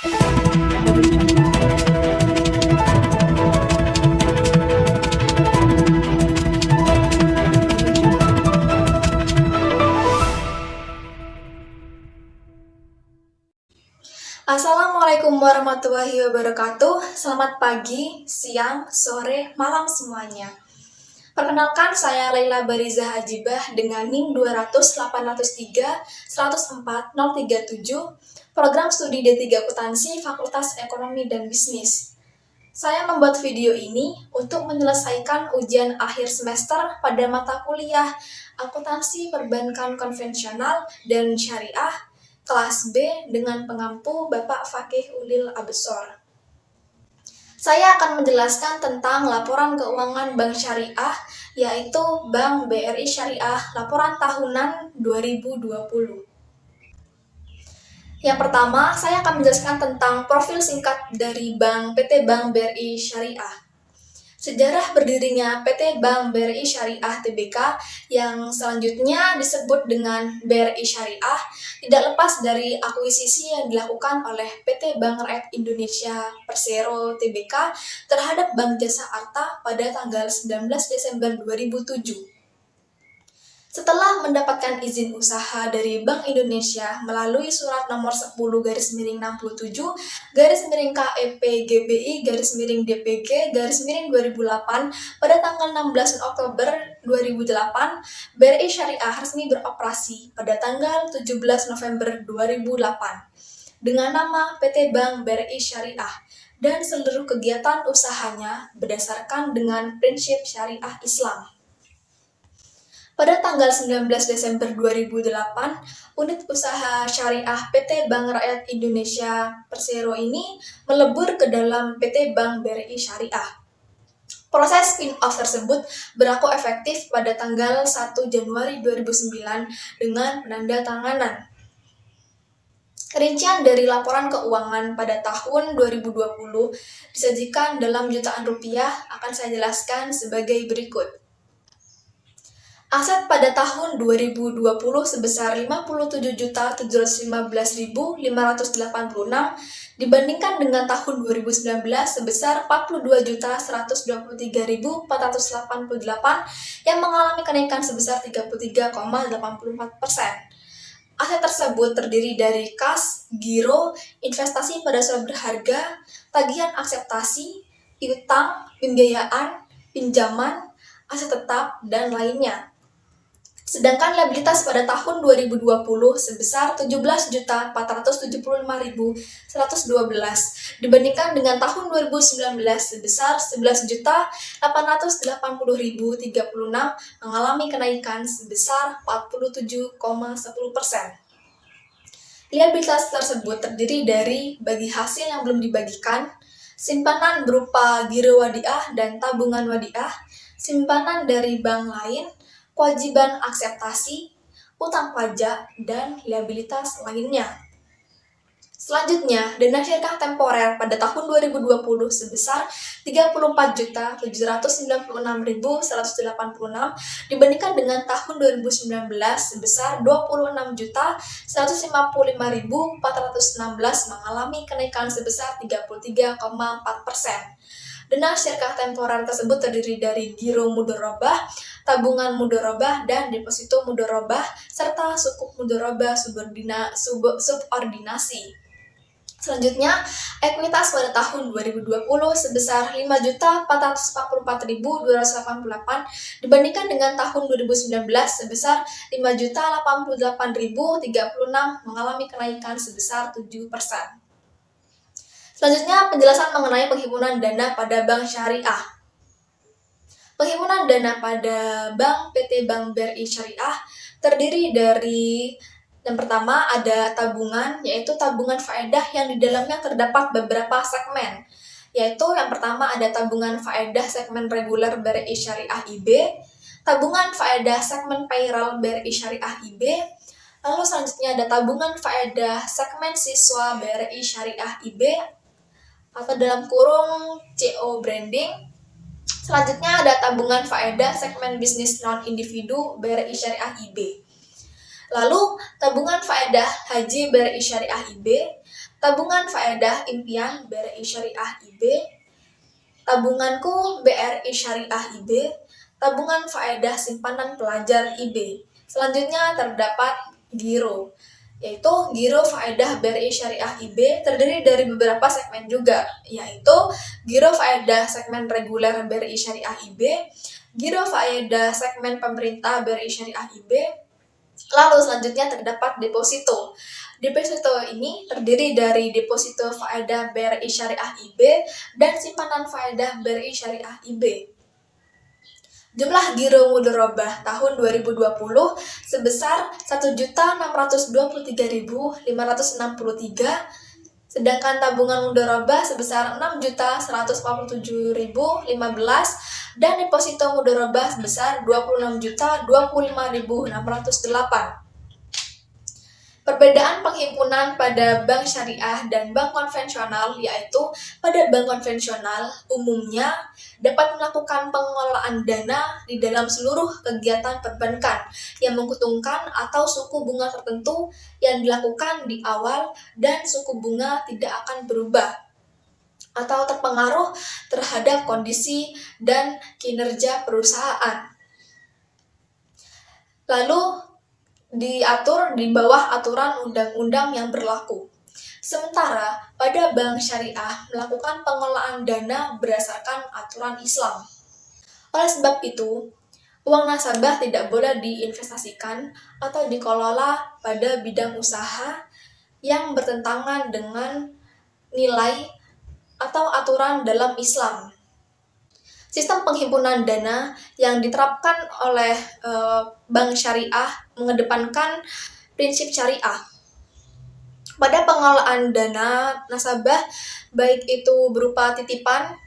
Assalamualaikum warahmatullahi wabarakatuh. Selamat pagi, siang, sore, malam semuanya. Perkenalkan, saya Laila Bariza Hajibah dengan NIM 200-803-104-037, Program Studi D3 Akuntansi Fakultas Ekonomi dan Bisnis. Saya membuat video ini untuk menyelesaikan ujian akhir semester pada mata kuliah Akuntansi Perbankan Konvensional dan Syariah kelas B dengan pengampu Bapak Fakih Ulil Absor. Saya akan menjelaskan tentang laporan keuangan Bank Syariah, yaitu Bank BRI Syariah Laporan Tahunan 2020. Yang pertama, saya akan menjelaskan tentang profil singkat dari PT Bank BRI Syariah. Sejarah berdirinya PT Bank BRI Syariah Tbk yang selanjutnya disebut dengan BRI Syariah tidak lepas dari akuisisi yang dilakukan oleh PT Bank Rakyat Indonesia Persero Tbk terhadap Bank Jasa Arta pada tanggal 19 Desember 2007. Setelah mendapatkan izin usaha dari Bank Indonesia melalui surat nomor 10/67/67/KEP-GBI/DPG/2008 pada tanggal 16 Oktober 2008, BRI Syariah resmi beroperasi pada tanggal 17 November 2008 dengan nama PT Bank BRI Syariah dan seluruh kegiatan usahanya berdasarkan dengan prinsip syariah Islam. Pada tanggal 19 Desember 2008, unit usaha syariah PT Bank Rakyat Indonesia Persero ini melebur ke dalam PT Bank BRI Syariah. Proses spin-off tersebut berlaku efektif pada tanggal 1 Januari 2009 dengan penandatanganan. Rincian dari laporan keuangan pada tahun 2020 disajikan dalam jutaan rupiah akan saya jelaskan sebagai berikut. Aset pada tahun 2020 sebesar 57.715.586 dibandingkan dengan tahun 2019 sebesar 42.123.488 yang mengalami kenaikan sebesar 33,84%. Aset tersebut terdiri dari kas, giro, investasi pada surat berharga, tagihan akseptasi, piutang, pembiayaan, pinjaman, aset tetap, dan lainnya. Sedangkan liabilitas pada tahun 2020 sebesar 17.475.112 dibandingkan dengan tahun 2019 sebesar 11.880.036 mengalami kenaikan sebesar 47,10%. Liabilitas tersebut terdiri dari bagi hasil yang belum dibagikan, simpanan berupa giro wadiah dan tabungan wadiah, simpanan dari bank lain, kewajiban akseptasi, utang pajak, dan liabilitas lainnya. Selanjutnya, dana syariah temporer pada tahun 2020 sebesar 34.796.186 dibandingkan dengan tahun 2019 sebesar 26.155.416 mengalami kenaikan sebesar 33,4%. Dana syariah temporer tersebut terdiri dari giro mudharabah, tabungan mudharabah, dan deposito mudharabah, serta sukuk mudharabah subordinasi. Selanjutnya, ekuitas pada tahun 2020 sebesar 5.444.288 dibandingkan dengan tahun 2019 sebesar 5.088.036 mengalami kenaikan sebesar 7%. Selanjutnya, penjelasan mengenai penghimpunan dana pada Bank Syariah. Penghimpunan dana pada Bank PT Bank BRI Syariah terdiri dari yang pertama ada tabungan, yaitu tabungan faedah yang di dalamnya terdapat beberapa segmen. Yaitu yang pertama ada tabungan faedah segmen reguler BRI Syariah IB, tabungan faedah segmen payroll BRI Syariah IB, lalu selanjutnya ada tabungan faedah segmen siswa BRI Syariah IB, atau dalam kurung CO branding. Selanjutnya ada tabungan faedah segmen bisnis non-individu BRI Syariah IB. Lalu tabungan faedah haji BRI Syariah IB, tabungan faedah impian BRI Syariah IB, tabunganku BRI Syariah IB, tabungan faedah simpanan pelajar IB. Selanjutnya terdapat giro, yaitu giro faedah BRI Syariah IB terdiri dari beberapa segmen juga, yaitu giro faedah segmen reguler BRI Syariah IB, giro faedah segmen pemerintah BRI Syariah IB, lalu selanjutnya terdapat deposito. Deposito ini terdiri dari deposito faedah BRI Syariah IB dan simpanan faedah BRI Syariah IB. Jumlah giro mudharabah tahun 2020 sebesar 1.623.563, sedangkan tabungan mudharabah sebesar 6.147.015 dan deposito mudharabah sebesar 26.025.608. Perbedaan penghimpunan pada bank syariah dan bank konvensional yaitu pada bank konvensional umumnya dapat melakukan pengelolaan dana di dalam seluruh kegiatan perbankan yang menguntungkan atau suku bunga tertentu yang dilakukan di awal dan suku bunga tidak akan berubah atau terpengaruh terhadap kondisi dan kinerja perusahaan. Lalu diatur di bawah aturan undang-undang yang berlaku. Sementara pada bank syariah melakukan pengelolaan dana berdasarkan aturan Islam. Oleh sebab itu, uang nasabah tidak boleh diinvestasikan atau dikelola pada bidang usaha yang bertentangan dengan nilai atau aturan dalam Islam. Sistem penghimpunan dana yang diterapkan oleh bank syariah mengedepankan prinsip syariah. Pada pengelolaan dana nasabah, baik itu berupa titipan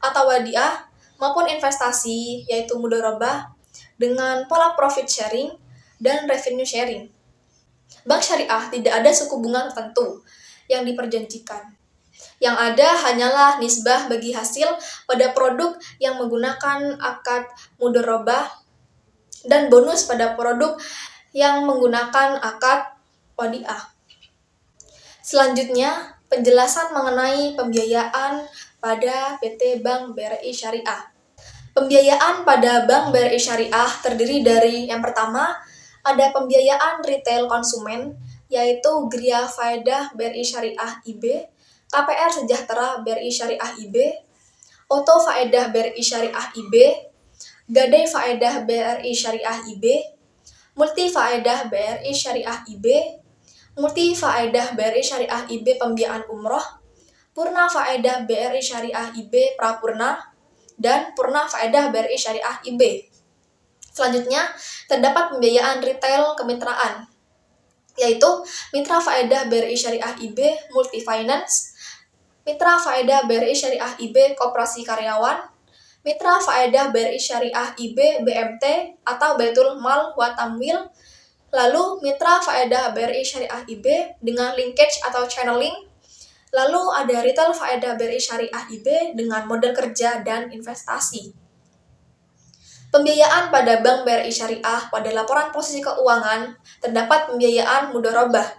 atau wadiah maupun investasi, yaitu mudharabah, dengan pola profit sharing dan revenue sharing. Bank syariah tidak ada suku bunga tertentu yang diperjanjikan. Yang ada hanyalah nisbah bagi hasil pada produk yang menggunakan akad mudharabah dan bonus pada produk yang menggunakan akad wadiah. Selanjutnya, penjelasan mengenai pembiayaan pada PT Bank BRI Syariah. Pembiayaan pada Bank BRI Syariah terdiri dari yang pertama, ada pembiayaan retail konsumen, yaitu Gria Faedah BRI Syariah IB, KPR Sejahtera BRI Syariah IB, Oto Faedah BRI Syariah IB, Gadai Faedah BRI Syariah IB, Multi Faedah BRI Syariah IB, Multi Faedah BRI Syariah IB Pembiayaan Umroh, Purna Faedah BRI Syariah IB Prapurna, dan Purna Faedah BRI Syariah IB. Selanjutnya, terdapat pembiayaan retail kemitraan, yaitu Mitra Faedah BRI Syariah IB Multifinance, Mitra Faedah BRI Syariah IB Koperasi Karyawan, Mitra Faedah BRI Syariah IB BMT atau Baitul Mal wa Tamwil, lalu Mitra Faedah BRI Syariah IB dengan linkage atau channeling, lalu ada Retail Faedah BRI Syariah IB dengan modal kerja dan investasi. Pembiayaan pada Bank BRI Syariah pada laporan posisi keuangan terdapat pembiayaan mudharabah,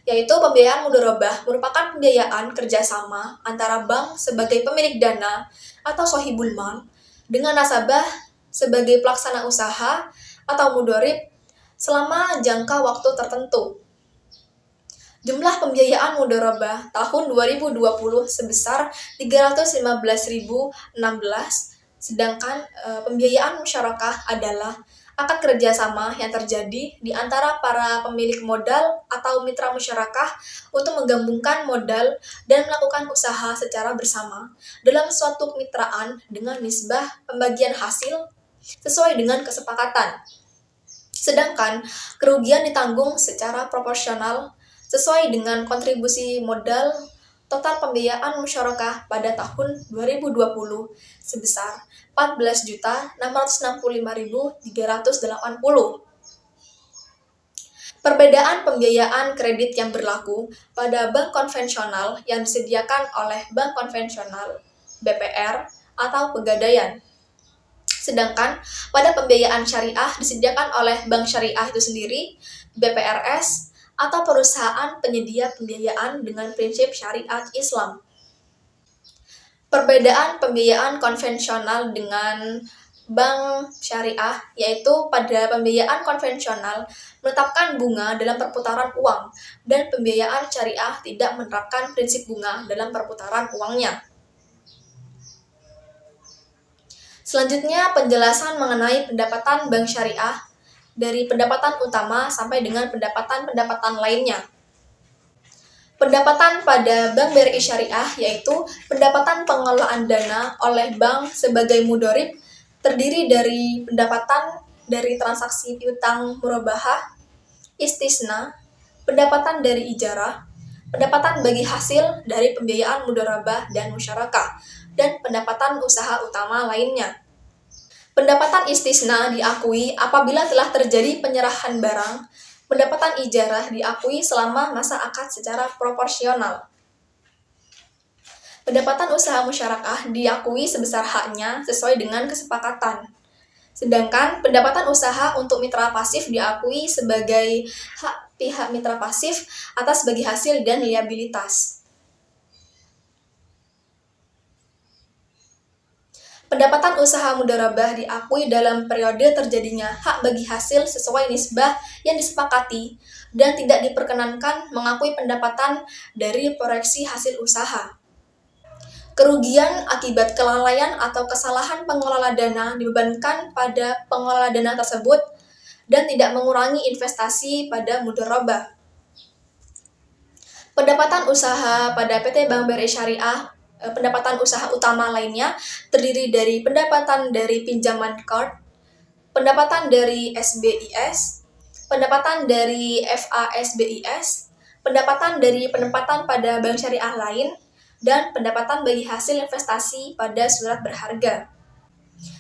yaitu pembiayaan mudharabah merupakan pembiayaan kerjasama antara bank sebagai pemilik dana atau sohibul mal dengan nasabah sebagai pelaksana usaha atau mudharib selama jangka waktu tertentu. Jumlah pembiayaan mudharabah tahun 2020 sebesar 315.016, sedangkan pembiayaan musyarakah adalah akad kerjasama yang terjadi di antara para pemilik modal atau mitra musyarakah untuk menggabungkan modal dan melakukan usaha secara bersama dalam suatu kemitraan dengan nisbah pembagian hasil sesuai dengan kesepakatan. Sedangkan kerugian ditanggung secara proporsional sesuai dengan kontribusi modal. Total pembiayaan musyarakah pada tahun 2020 sebesar 14.665.380. Perbedaan pembiayaan kredit yang berlaku pada bank konvensional yang disediakan oleh bank konvensional, BPR, atau Pegadaian. Sedangkan pada pembiayaan syariah disediakan oleh bank syariah itu sendiri, BPRS, atau perusahaan penyedia pembiayaan dengan prinsip syariat Islam. Perbedaan pembiayaan konvensional dengan bank syariah yaitu pada pembiayaan konvensional menetapkan bunga dalam perputaran uang dan pembiayaan syariah tidak menerapkan prinsip bunga dalam perputaran uangnya. Selanjutnya penjelasan mengenai pendapatan bank syariah dari pendapatan utama sampai dengan pendapatan-pendapatan lainnya. Pendapatan pada Bank BRI Syariah yaitu pendapatan pengelolaan dana oleh bank sebagai mudorib terdiri dari pendapatan dari transaksi piutang murabahah, istisna, pendapatan dari ijarah, pendapatan bagi hasil dari pembiayaan mudharabah dan musyarakah, dan pendapatan usaha utama lainnya. Pendapatan istisna diakui apabila telah terjadi penyerahan barang. Pendapatan ijarah diakui selama masa akad secara proporsional. Pendapatan usaha musyarakah diakui sebesar haknya sesuai dengan kesepakatan. Sedangkan pendapatan usaha untuk mitra pasif diakui sebagai hak pihak mitra pasif atas bagi hasil dan liabilitas. Pendapatan usaha mudharabah diakui dalam periode terjadinya hak bagi hasil sesuai nisbah yang disepakati dan tidak diperkenankan mengakui pendapatan dari proyeksi hasil usaha. Kerugian akibat kelalaian atau kesalahan pengelola dana dibebankan pada pengelola dana tersebut dan tidak mengurangi investasi pada mudharabah. Pendapatan usaha pada PT Bank BRI Syariah pendapatan usaha utama lainnya terdiri dari pendapatan dari pinjaman card, pendapatan dari SBIS, pendapatan dari FASBIS, pendapatan dari penempatan pada bank syariah lain, dan pendapatan bagi hasil investasi pada surat berharga.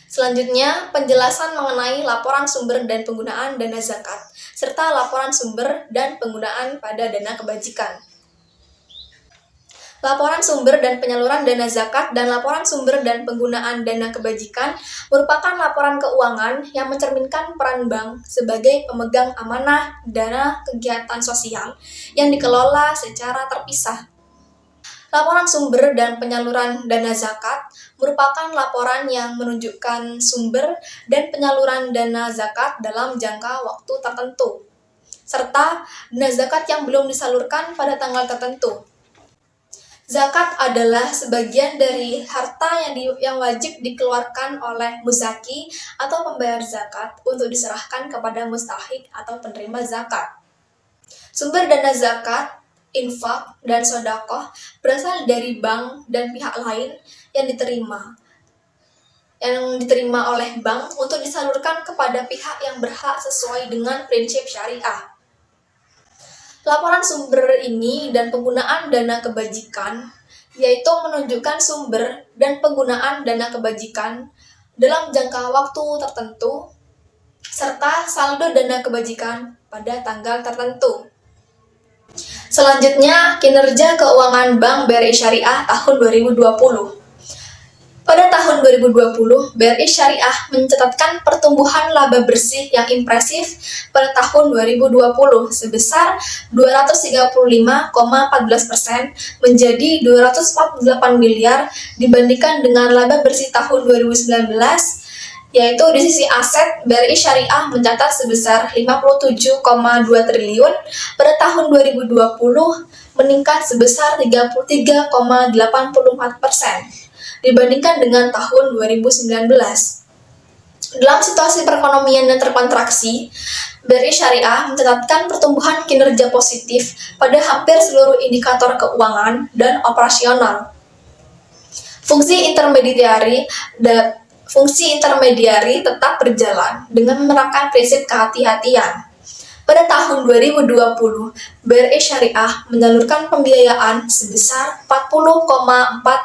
Selanjutnya, penjelasan mengenai laporan sumber dan penggunaan dana zakat, serta laporan sumber dan penggunaan pada dana kebajikan. Laporan sumber dan penyaluran dana zakat dan laporan sumber dan penggunaan dana kebajikan merupakan laporan keuangan yang mencerminkan peran bank sebagai pemegang amanah dana kegiatan sosial yang dikelola secara terpisah. Laporan sumber dan penyaluran dana zakat merupakan laporan yang menunjukkan sumber dan penyaluran dana zakat dalam jangka waktu tertentu, serta dana zakat yang belum disalurkan pada tanggal tertentu. Zakat adalah sebagian dari harta yang wajib dikeluarkan oleh muzaki atau pembayar zakat untuk diserahkan kepada mustahik atau penerima zakat. Sumber dana zakat, infak, dan sedekah berasal dari bank dan pihak lain yang diterima oleh bank untuk disalurkan kepada pihak yang berhak sesuai dengan prinsip syariah. Laporan sumber ini dan penggunaan dana kebajikan, yaitu menunjukkan sumber dan penggunaan dana kebajikan dalam jangka waktu tertentu, serta saldo dana kebajikan pada tanggal tertentu. Selanjutnya, kinerja keuangan Bank BRI Syariah tahun 2020. Pada tahun 2020, BRI Syariah mencatatkan pertumbuhan laba bersih yang impresif pada tahun 2020 sebesar 235,14% menjadi 248 miliar dibandingkan dengan laba bersih tahun 2019, yaitu di sisi aset BRI Syariah mencatat sebesar 57,2 triliun pada tahun 2020 meningkat sebesar 33,84% dibandingkan dengan tahun 2019. Dalam situasi perekonomian yang terkontraksi, BRI Syariah mencatatkan pertumbuhan kinerja positif pada hampir seluruh indikator keuangan dan operasional. Fungsi intermediari tetap berjalan dengan menerapkan prinsip kehati-hatian. Pada tahun 2020, BRI Syariah menyalurkan pembiayaan sebesar 40,4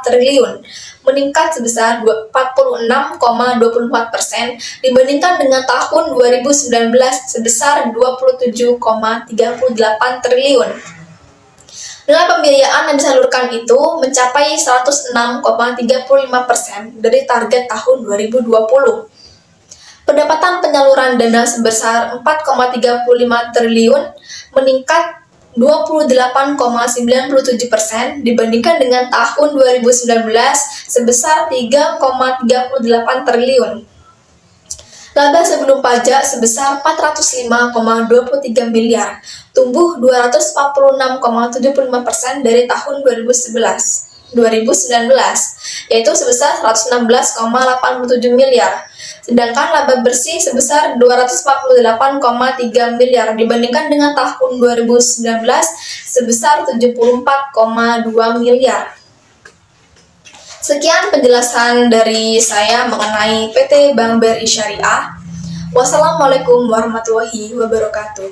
triliun, meningkat sebesar 46,24% dibandingkan dengan tahun 2019 sebesar 27,38 triliun. Nilai pembiayaan yang disalurkan itu mencapai 106,35% dari target tahun 2020. Pendapatan penyaluran dana sebesar 4,35 triliun meningkat 28,97% dibandingkan dengan tahun 2019 sebesar 3,38 triliun. Laba sebelum pajak sebesar 405,23 miliar, tumbuh 246,75% dari tahun 2019, yaitu sebesar 116,87 miliar. Sedangkan laba bersih sebesar 248,3 miliar dibandingkan dengan tahun 2019 sebesar 74,2 miliar. Sekian penjelasan dari saya mengenai PT Bank BRI Syariah. Wassalamualaikum warahmatullahi wabarakatuh.